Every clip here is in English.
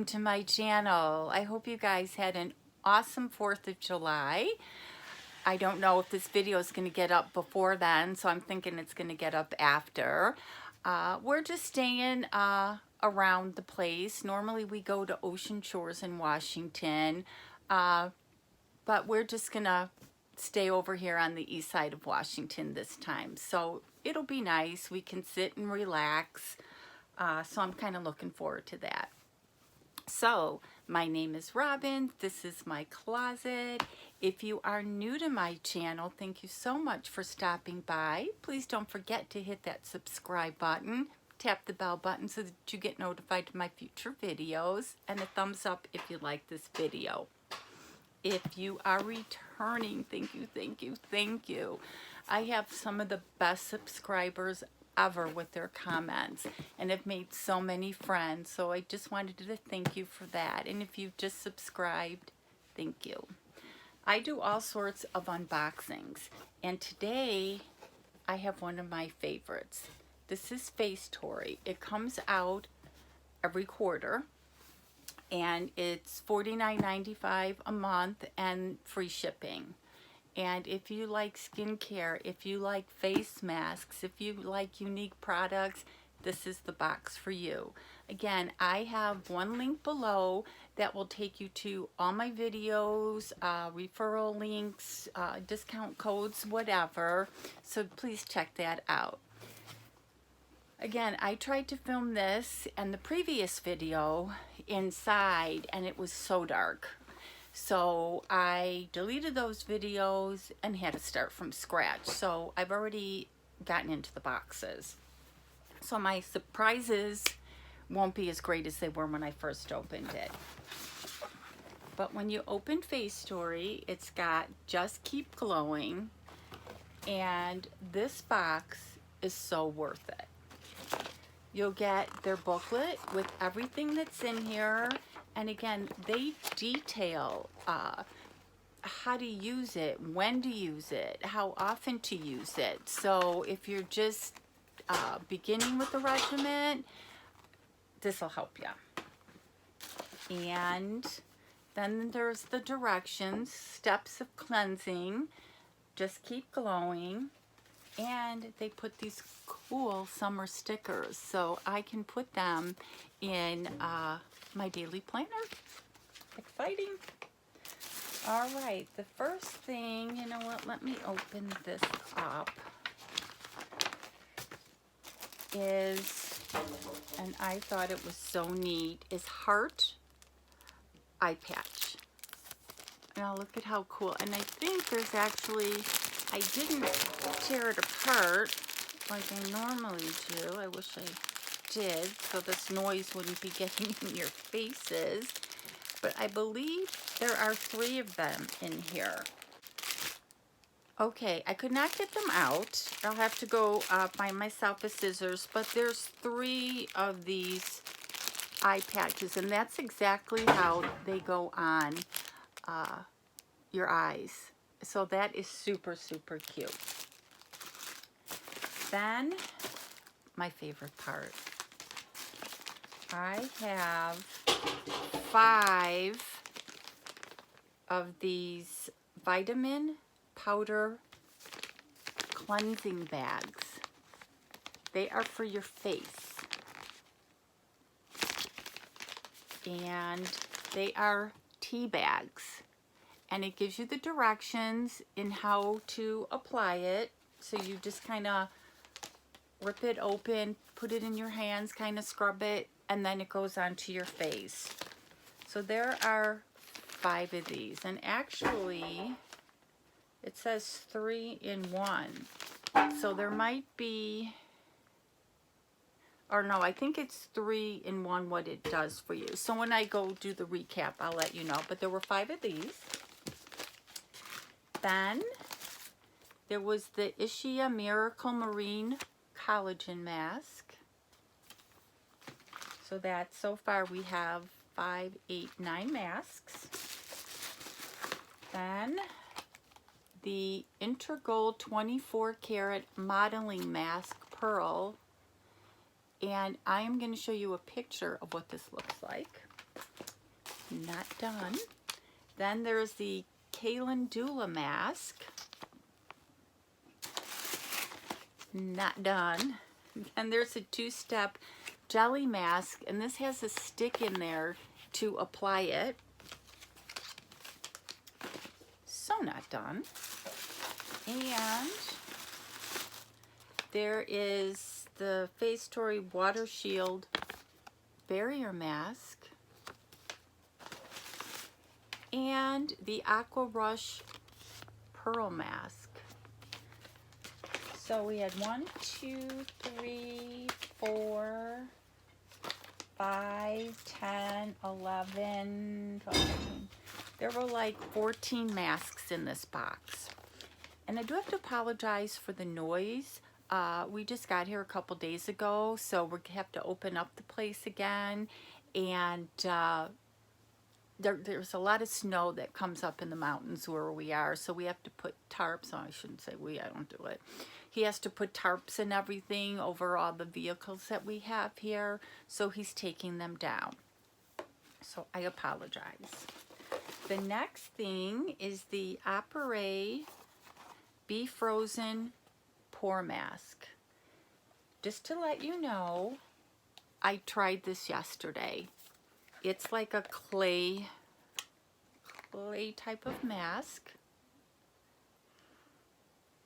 to my channel. I hope you guys had an awesome 4th of July. I don't know if this video is going to get up before then, so I'm thinking it's going to get up after. We're just staying around the place. Normally we go to Ocean Shores in Washington, but we're just going to stay over here on the east side of Washington this time. So it'll be nice. We can sit and relax. So I'm kind of looking forward to that. So my name is Robyn. This is my closet. If you are new to my channel, thank you so much for stopping by. Please don't forget to hit that subscribe button. Tap the bell button so that you get notified of my future videos, and a thumbs up if you like this video. If you are returning, thank you, thank you, thank you. I have some of the best subscribers ever with their comments and have made so many friends, so I just wanted to thank you for that. And if you've just subscribed, thank you. I do all sorts of unboxings, and today I have one of my favorites. This is Facetory. It comes out every quarter, and it's $49.95 a month and free shipping. And if you like skincare, if you like face masks, if you like unique products, this is the box for you. Again, I have one link below that will take you to all my videos, referral links, discount codes, whatever. So please check that out. Again, I tried to film this and the previous video inside, and it was so dark. So I deleted those videos and had to start from scratch. So I've already gotten into the boxes. So my surprises won't be as great as they were when I first opened it. But when you open Facetory, it's got Just Keep Glowing, and this box is so worth it. You'll get their booklet with everything that's in here. And again, they detail how to use it, when to use it, how often to use it. So if you're just beginning with the regimen, this will help you. And then there's the directions, steps of cleansing, Just Keep Glowing. And they put these cool summer stickers, so I can put them in my daily planner. Exciting. All right, the first thing, you know what, let me open this up, is, and I thought it was so neat, is Heart Eye Patch. Now look at how cool, and I think there's actually, I didn't tear it apart like I normally do. I wish I did, so this noise wouldn't be getting in your faces. But I believe there are 3 of them in here. Okay, I could not get them out. I'll have to go find myself a scissors, but there's 3 of these eye patches, and that's exactly how they go on your eyes. So that is super, super cute. Then, my favorite part. I have 5 of these vitamin powder cleansing bags. They are for your face. And they are tea bags. And it gives you the directions in how to apply it. So you just kind of rip it open, put it in your hands, kind of scrub it, and then it goes onto your face. So there are 5 of these, and actually it says 3 in 1. So there might be, or no, I think it's 3 in 1 what it does for you. So when I go do the recap, I'll let you know. But there were 5 of these. Then there was the Ishia Miracle Marine Collagen Mask. So that, so far we have 5, 8, 9 masks. Then the Integral 24 Karat Modeling Mask Pearl. And I am going to show you a picture of what this looks like. Not done. Then there's the Calendula mask. Not done. And there's a two-step jelly mask, and this has a stick in there to apply it. So not done. And there is the Facetory Water Shield Barrier Mask and the Aqua Rush Pearl Mask. So we had 1, 2, 3, 4, 5, 10, 11, 12, 13. There were like 14 masks in this box. And I do have to apologize for the noise. We just got here a couple days ago, so we have to open up the place again. And there's a lot of snow that comes up in the mountains where we are, so we have to put tarps on. I shouldn't say we, I don't do it. He has to put tarps and everything over all the vehicles that we have here, so he's taking them down. So I apologize. The next thing is the Apparay Be Frozen Pore Mask. Just to let you know, I tried this yesterday. It's like a clay type of mask.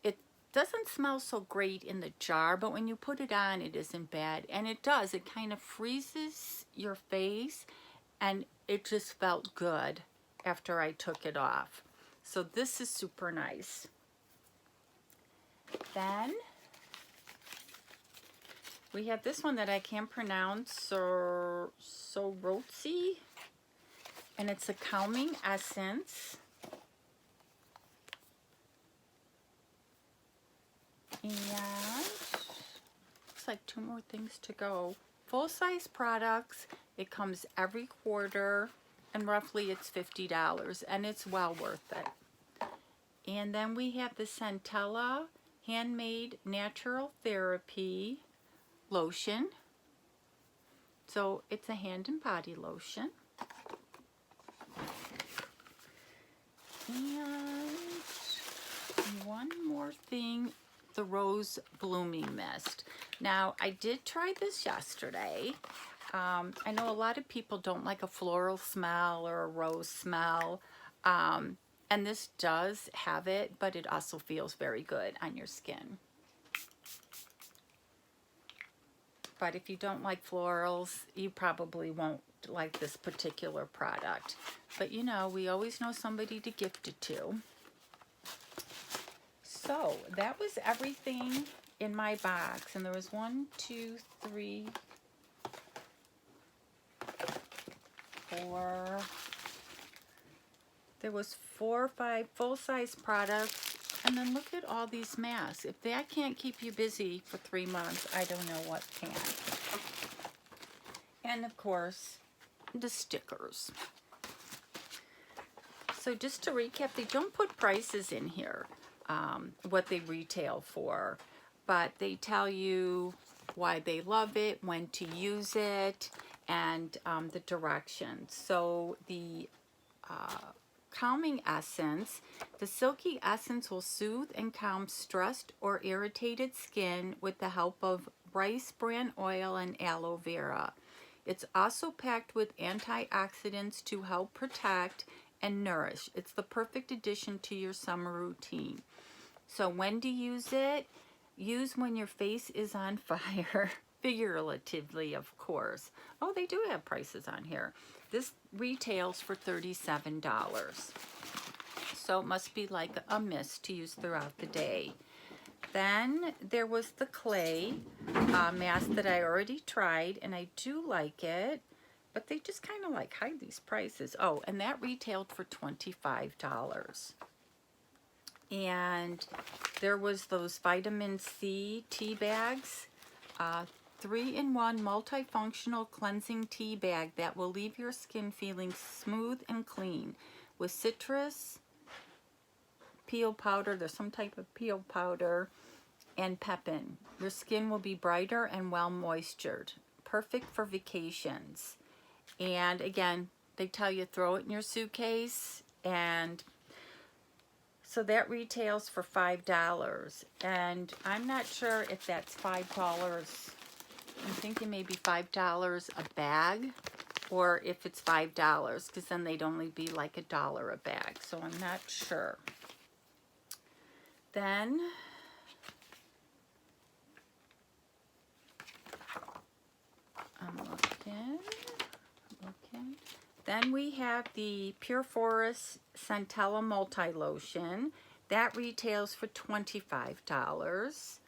It doesn't smell so great in the jar, but when you put it on, it isn't bad. And it does. It kind of freezes your face, and it just felt good after I took it off. So this is super nice. Then we have this one that I can't pronounce, Sorotsi, and it's a calming essence. And looks like 2 more things to go. Full-size products. It comes every quarter, and roughly it's $50, and it's well worth it. And then we have the Centella Handmade Natural Therapy Lotion. So it's a hand and body lotion. And one more thing, the Rose Blooming Mist. Now, I did try this yesterday. I know a lot of people don't like a floral smell or a rose smell. And this does have it, but it also feels very good on your skin. But if you don't like florals, you probably won't like this particular product. But you know, we always know somebody to gift it to. So that was everything in my box. And there was 1, 2, 3, 4. There was 4 or 5 full-size products. And then look at all these masks. If that can't keep you busy for 3 months, I don't know what can. And of course, the stickers. So just to recap, they don't put prices in here, what they retail for. But they tell you why they love it, when to use it, and the directions. So the calming essence. The silky essence will soothe and calm stressed or irritated skin with the help of rice bran oil and aloe vera. It's also packed with antioxidants to help protect and nourish. It's the perfect addition to your summer routine. So when to use it? Use when your face is on fire. Figuratively, of course. Oh, they do have prices on here. This retails for $37. So it must be like a mist to use throughout the day. Then there was the clay mask that I already tried, and I do like it, but they just kind of like hide these prices. Oh, and that retailed for $25. And there was those vitamin C tea bags, 3-in-1 multifunctional cleansing tea bag that will leave your skin feeling smooth and clean with citrus, peel powder, there's some type of peel powder, and pepin. Your skin will be brighter and well moistured. Perfect for vacations. And again, they tell you throw it in your suitcase, and so that retails for $5. And I'm not sure if that's $5. I'm thinking maybe $5 a bag, or if it's $5, because then they'd only be like $1 a bag. So I'm not sure. Then I'm looking. Then we have the Pure Forest Centella Multi-Lotion. That retails for $25.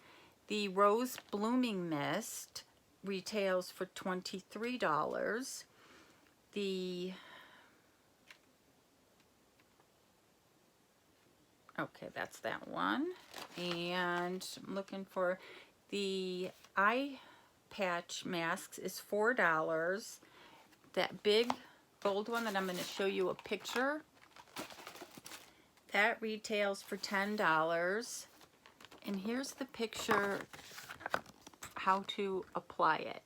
The Rose Blooming Mist retails for $23. Okay, that's that one. And I'm looking for the eye patch masks is $4. That big gold one that I'm going to show you a picture, that retails for $10. And here's the picture how to apply it.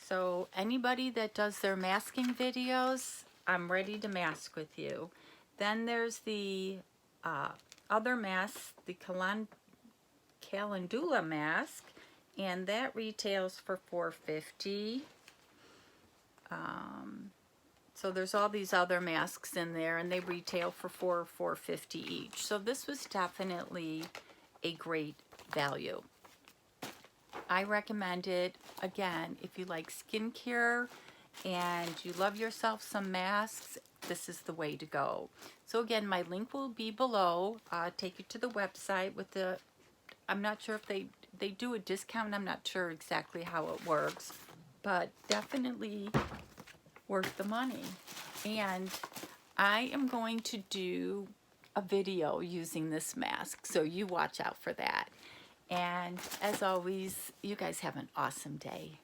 So anybody that does their masking videos, I'm ready to mask with you. Then there's the other mask, the Calendula mask, and that retails for $4.50. So there's all these other masks in there, and they retail for $4.50 each. So this was definitely a great value. I recommend it. Again, if you like skincare and you love yourself some masks, this is the way to go. So again, my link will be below. Take you to the website with the, I'm not sure if they do a discount. I'm not sure exactly how it works, but definitely worth the money. And I am going to do a video using this mask, so you watch out for that. And as always, you guys have an awesome day.